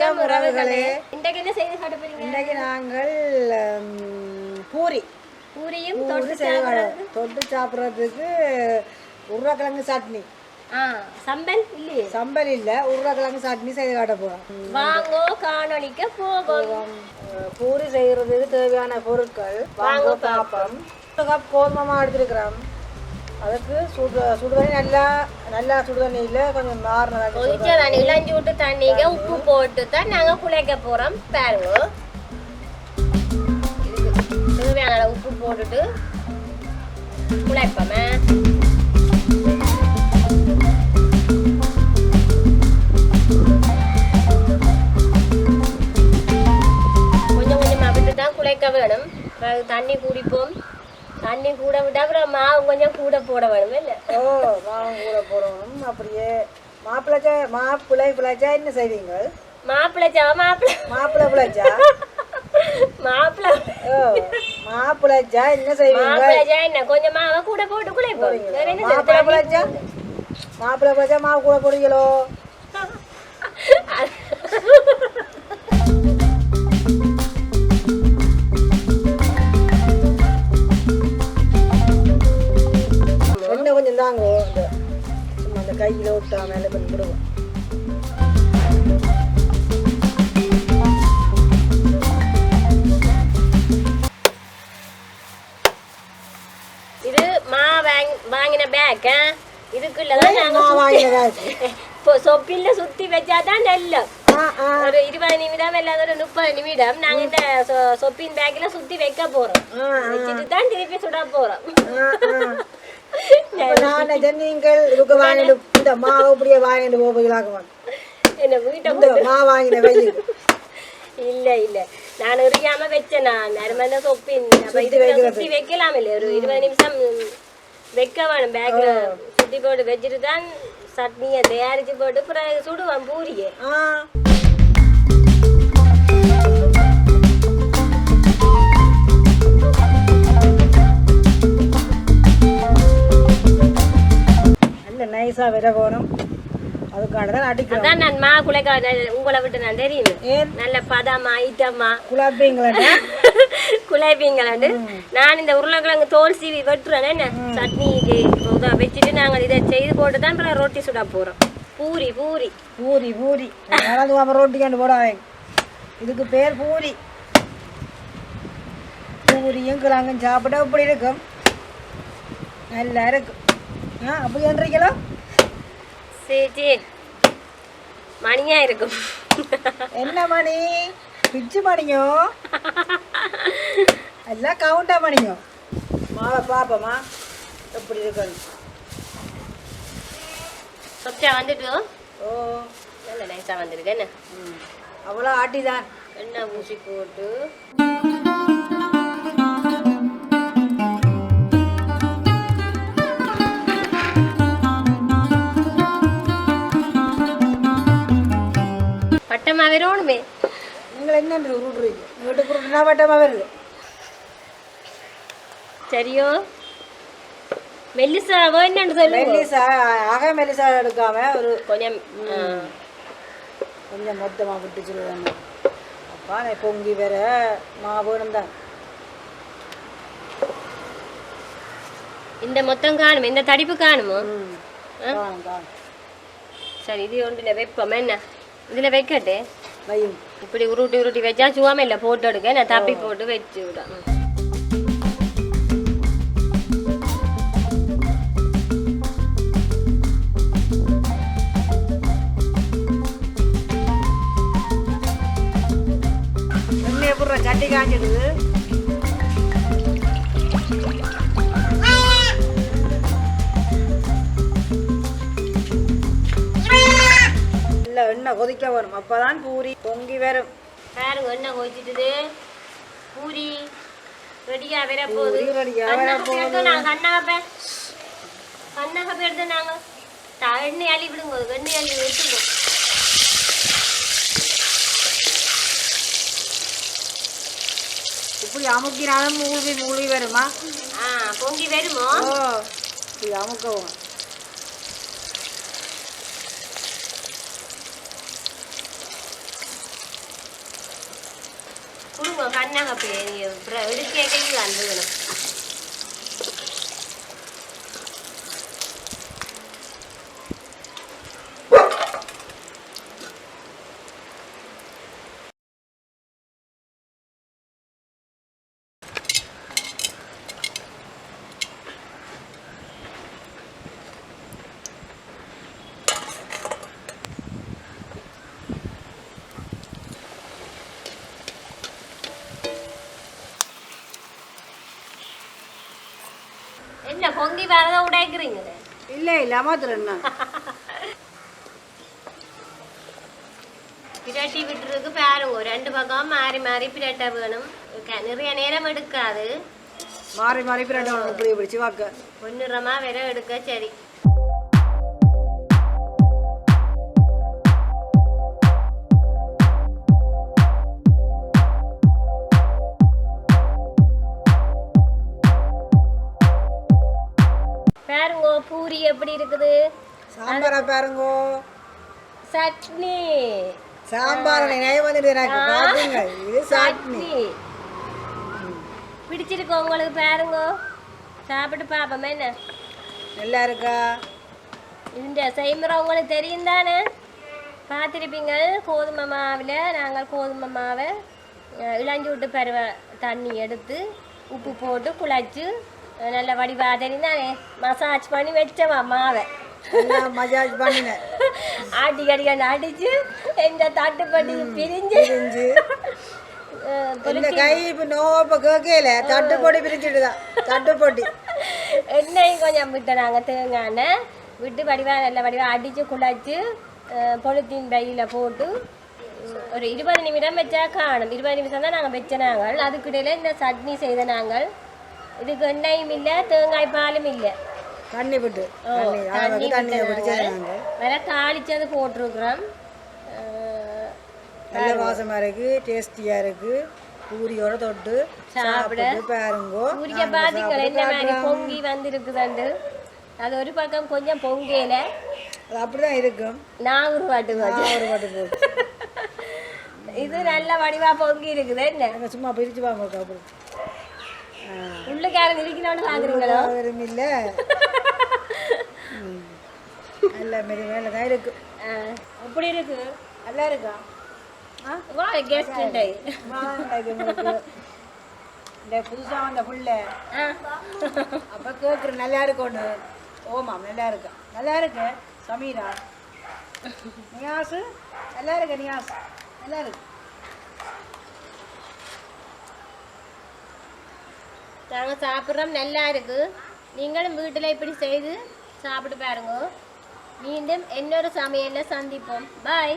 வணக்கம் உறவுகளே. இன்றைக்கு என்ன செய்து காட்ட போறீங்க? இன்றைக்கு நாங்கள் பூரியும் தொட்டு சாப்பிட்றதுக்கு உருளைக்கிழங்கு சட்னி. சம்பல் இல்லையே? சம்பல் இல்லை, உருளைக்கிழங்கு சட்னி செய்து காட்ட போகிறோம். வாங்கோ காணொளிக்க போவோம். பூரி செய்கிறதுக்கு தேவையான பொருட்கள் வாங்க பார்ப்போம். 1 கப் கோதுமை மாவு எடுத்துருக்கிறோம். அதுக்கு சுடுதண்ணி நல்லா சுடுதண்ணியில் கொஞ்சம் மாறின இளஞ்சி விட்டு தண்ணிக்கு உப்பு போட்டு தான் நாங்கள் குழைக்க போகிறோம். பாருங்க, தேவையான உப்பு போட்டுட்டு குழைப்போமே. கொஞ்சம் கொஞ்சமாக விட்டு தான் குழைக்க வேணும். தண்ணி குடிப்போம். தண்ணி கூட விட்டா அப்புறம் மாவு கொஞ்சம் கூட போட வேணும் இல்லை? மாவு கூட போடணும். அப்படியே மாப்பிள்ளை பிழைச்சா என்ன செய்வீங்க? மாப்பிள்ளைச்சா என்ன செய்வீங்க? என்ன கொஞ்சம் மாவை கூட போட்டு குழைப்போம். மாப்பிள்ளை பிழைச்சா மாவு கூட போடுவீங்களோ? கொஞ்சம் தாங்க சும்மா அந்த கையில் விட்டா மேலே பண்ணி விடுவோம். இது வாங்கின பேக். இதுக்குள்ளதான் சொப்பில சுத்தி வச்சாதான் நல்ல ஒரு 20 நிமிடம் இல்லாத ஒரு 30 நிமிடம் நாங்க இந்த சொப்பின் பேக்ல சுத்தி வைக்க போறோம். வச்சுட்டு தான் திருப்பி சுட போறோம். நீங்கள் இதுக்கு வாங்கிட்டு இந்த மாவு அப்படியே வாங்கிட்டு போகலாக்குவாங்க. என்ன வீட்டை மாவு வாங்கின வை இல்ல நான் உரியாம வச்சேன். நான் நறுமண சொப்பின் சுத்தி வைக்கலாம் இல்லை, ஒரு 20 நிமிஷம் வைக்க வேணும். பேக்ல சுத்தி போட்டு வச்சுட்டு தான் சட்னியை தயாரிச்சு போட்டு பிறகு சுடுவான் பூரியை. நைஸா விட போகணும். அதுக்காக தான் அடிக்கிறோம். அதான் நான் மா குலைக்க உங்களை விட்டு நான் தெரியும். நல்ல பதமா ஐட்டமா குலைப்பீங்களாண்டு நான் இந்த உருளைக்கிழங்கு தோல் சீவி வெட்டுறேன். என்ன சட்னிக்கு வச்சுட்டு நாங்கள் இதை செய்து போட்டு தான் அப்புறம் ரொட்டி சுட போறோம். பூரி பூரி பூரி பூரி ரொட்டி கண்டு போடாங்க. இதுக்கு பேர் பூரி. பூரியும் கிழங்கும் சாப்பிட்டா இப்படி இருக்கும், நல்லா இருக்கும். அப்படி என்றீங்களோ? சரி, மணியா இருக்கும். என்ன மணி? பிச்சு மணியோ எல்லாம் கவுண்டா மணியோ? மாவை பார்ப்போமா எப்படி இருக்கணும். சொச்சா வந்துட்டு நல்ல நைஸா வந்துருக்கு. என்ன அவ்வளோ ஆட்டிதான் எண்ணெய் ஊசி போட்டு பட்டமா வரணுமே. நீங்கள் என்ன உருட்டுறீங்க? வீட்டுக்கு உருட்டுனா பட்டமா வருது. சரியோ மெல்லிசாவோ என்னன்னு சொல்லு. மெல்லிசா எடுக்காம ஒரு கொஞ்சம் மொத்தமாக விட்டு சொல்லுவாங்க. அப்பா நான் பொங்கி வேற மாவு தான். இந்த மொத்தம் காணுமோ? இந்த தடிப்பு காணுமோ? சரி, இது ஒன்றில் வைப்போம். என்ன இதில் வைக்கட்டு இப்படி உருட்டி வச்சா சுவாம இல்லை போட்டு எடுக்க. நான் தப்பி போட்டு வச்சு விடும். சட்டி காஞ்சிடுது. எண்ணெய் கொதிக்க வரும், அப்பதான் பூரி பொங்கி வரும். பாருங்க, எண்ணெய் கொதிச்சுட்டு பூரி ரெடியா வர போகுது. நான் கண்ணகப்ப எடுத்து நாங்க எண்ணெய் அள்ளி விடுங்க. எண்ணெய் அள்ளி விட்டுருவோம். இப்படி அமுக்கினாலும் மூழ்கி வருமா? பொங்கி வருமோ? இப்படி அமுக்கவும். நாங்கள் எடுக்க வந்துக்கணும். என்ன பொங்கி வரதான் உடைக்கிறீங்க? இல்லை இல்லை மாத்திரண்ணா பிரட்டி விட்டுருக்கு பாருங்க. 2 பக்கம் மாறி மாறி பிரட்ட வேணும். நிறைய நேரம் எடுக்காது. மாறி மாறி பிரட்டணும். இப்படி பிடிச்சி வாக்க பொன்னிறமா வேற எடுக்க. சரி பாருங்கோ பூரி எப்படி இருக்குது. சாம்பாரா பாருங்கோ. சட்னி சாம்பார் இது சட்னி பிடிச்சிருக்கு உங்களுக்கு. பாருங்க சாப்பிட்டு பாப்போமே. என்ன நல்லா இருக்கா? இந்த செய்முறை உங்களுக்கு தெரியும் தானே, பார்த்துருப்பீங்க. கோதுமை மாவில் நாங்கள் கோதுமை மாவை இளஞ்சி விட்டு பருவ தண்ணி எடுத்து உப்பு போட்டு குழச்சி நல்ல வடிவா தெரியும் தானே மசாஜ் பண்ணி வச்சவா மாவை. மசாஜ் பண்ணினேன். அடிக்கடி அடிச்சு எந்த தட்டுப்பட்டி பிரிஞ்சு கை இப்போ நோப்ப கேட்கல தட்டுப்பொடி பிரிச்சுட்டுதான். தட்டுப்பொடி எண்ணெயும் கொஞ்சம் விட்டு நாங்கள் தேங்காய் விட்டு வடிவாக நல்ல வடிவாக அடித்து குழச்சி பொலித்தீன் பையில் போட்டு ஒரு 20 நிமிடம் வச்சா காணும். 20 நிமிஷம் தான் நாங்கள் வச்ச. நாங்கள் அதுக்கிடையில் இந்த சட்னி செய்த. நாங்கள் இதுக்கு எண்ணெயும் இல்லை தேங்காய் பாலும் இல்லை. தண்ணி விட்டு வேற தாளிச்சது போட்டிருக்கிறோம். நல்ல வாசமா இருக்கு, டேஸ்டியா இருக்கு. பூரியோட தொட்டு சாப்பிட பாருங்கோ. பூரிக்க பாத்தீங்களா என்ன மாதிரி பொங்கி வந்திருக்குதாண்டு. அது ஒரு பக்கம் கொஞ்சம் பொங்கல அது அப்படிதான் இருக்கும். நான் ஒரு வாட்டு போட்டு இது நல்ல வடிவா பொங்கி இருக்குது. என்ன சும்மா பிரிச்சு வாங்க. அப்படி உள்ளக்காரங்க இருக்கணும்னு பாக்குறீங்களோ? இல்ல நல்ல மெரி மேல தான் இருக்கு. அப்படி இருக்கு. நல்லா இருக்கா? புதுசா வந்த புள்ள அப்ப கேக்குற நல்லா இருக்கும்னு. ஓமாம் நல்லா இருக்கா? நல்லா இருக்கு சமீரா. நியாசு நல்லா இருக்கு. நியாஸ் நல்லா இருக்கு. நாங்கள் சாப்பிட்றோம். நல்லா இருக்கு. நீங்களும் வீட்டில் இப்படி செய்து சாப்பிட்டு பாருங்க. மீண்டும் இன்னொரு சமையல்ல சந்திப்போம். பாய்.